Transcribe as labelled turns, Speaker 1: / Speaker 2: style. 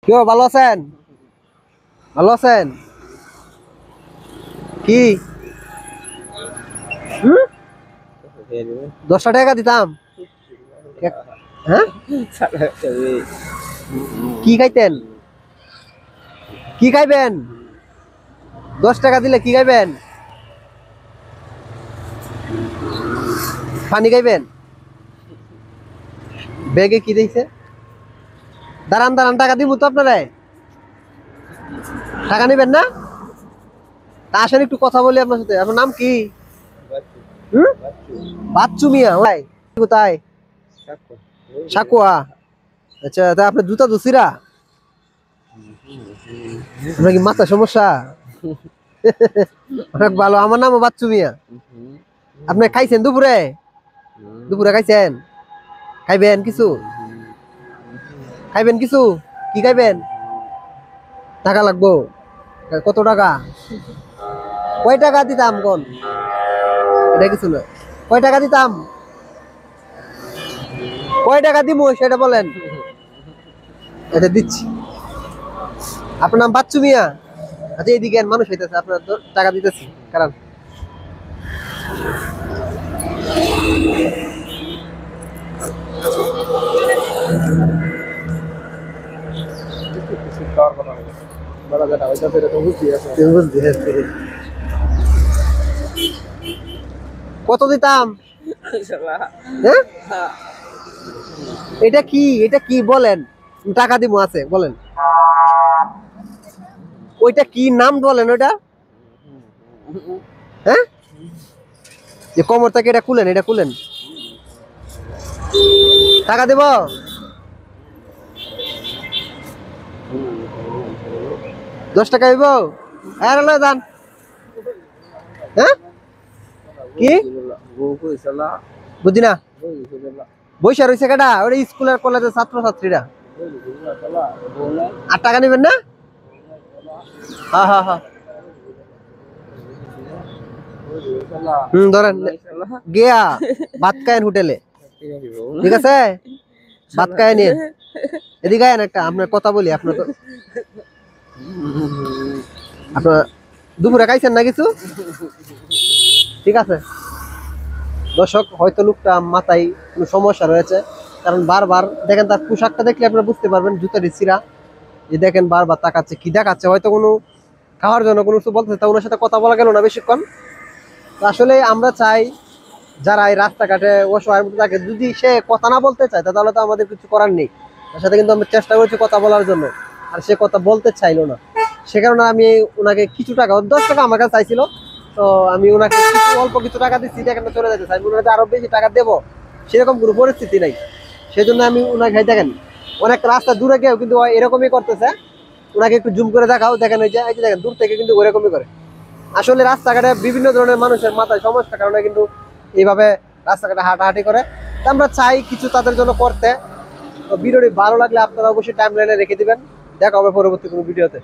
Speaker 1: কেউ ভালো আছেন? ভালো আছেন? কি 10 টাকা দিতাম। হ্যাঁ, কি খাইতেন? কি খাইবেন? 10 টাকা দিলে কি খাইবেন? পানি খাইবেন? ব্যাগে কি দিয়েছে? দাঁড়ান দাঁড়ান, টাকা দিব তো আপনারা। টাকা নিবেন না? তা আসেন একটু কথা বলি আপনার সাথে। আপনার নাম কি? বাচ্চু মিয়া। ভাই কোথায়? সাকুয়া। আচ্ছা, তা আপনার জুতা দুসিরা? আপনার কি মাথা সমস্যা? অনেক ভালো। আমার নামও বাচ্চু মিয়া। আপনি খাইছেন দুপুরে? দুপুরে খাইছেন? খাইবেন কিছু? খাইবেন কিছু? কি খাইবেন? টাকা লাগবো? কত টাকা? কয় টাকা দিতাম কোন? এটা কিছু না। কয় টাকা দিতাম? কয় টাকা দিব সেটা বলেন। এটা দিচ্ছি। আপনার নাম বাচ্চু মিয়া? আচ্ছা, এইদিকে মানুষ হইতেছে, আপনার টাকা দিতেছি। কারণ কত দিতাম? হ্যাঁ, এটা কি? এটা কি বলেন? টাকা দিব আছে বলেন। ওইটা কি নাম বলেন ওইটা? হ্যাঁ, যে কোমর থেকে এটা খুলেন, এটা খুলেন। টাকা দেব? দশ টাকা দিব? হ্যাঁ যান। হ্যাঁ, কি বুঝি না। বৈশা রয়েছে কেটা? ওটা স্কুলের কলেজের ছাত্র ছাত্রীরা। আর টাকা নেবেন না? হ্যাঁ হ্যাঁ হ্যাঁ, ধরেন গিয়া ভাত খায়েন হোটেলে। ঠিক আছে, ভাত খায় নিয়ে এদিকে আয়েন। একটা আপনার কথা বলি। আপনার তো আপনার দুপুরে খাইছেন না কিছু? ঠিক আছে দর্শক, হয়তো লোকটা মাথায় কোনো সমস্যা রয়েছে, কারণ বারবার দেখেন তার পোশাকটা দেখলে আপনারা বুঝতে পারবেন জুতার ছিঁড়া। যে দেখেন বারবার তাকাচ্ছে, কি দেখাচ্ছে? হয়তো কোনো খাওয়ার জন্য কোনো কিছু বলতেছে, তা ওনার সাথে কথা বলা গেল না বেশিক্ষণ। তো আসলে আমরা চাই যারা এই রাস্তাঘাটে অসহায়ের মধ্যে থাকে, যদি সে কথা না বলতে চায় তাহলে তো আমাদের কিছু করার নেই। তার সাথে কিন্তু আমরা চেষ্টা করছি কথা বলার জন্য, আর সে কথা বলতে চাইলো না। সে কারণে আমি ওনাকে কিছু টাকা, 10 টাকা আমার কাছে চাইছিল, তো আমি ওনাকে অল্প কিছু টাকা দিচ্ছি, এখানে চলে যেতে চাই। ওনাকে আরো বেশি টাকা দেবো সেরকম কোনো পরিস্থিতি নাই। সেই জন্য আমি ওনাকে দেখেন অনেক রাস্তা দূরে গিয়েও কিন্তু এরকমই করতেছে। ওনাকে একটু জুম করে দেখাও, দেখেন ওই যে দেখেন দূর থেকে কিন্তু ওরকমই করে। আসলে রাস্তাঘাটে বিভিন্ন ধরনের মানুষের মাথায় সমস্যার কারণে কিন্তু এইভাবে রাস্তাঘাটে হাঁটাহাঁটি করে। আমরা চাই কিছু তাদের জন্য করতে। তো ভিডিওটি ভালো লাগলে আপনারা অবশ্যই টাইমলাইনে রেখে দিবেন। দেখা হবে পরবর্তী কোনো ভিডিওতে।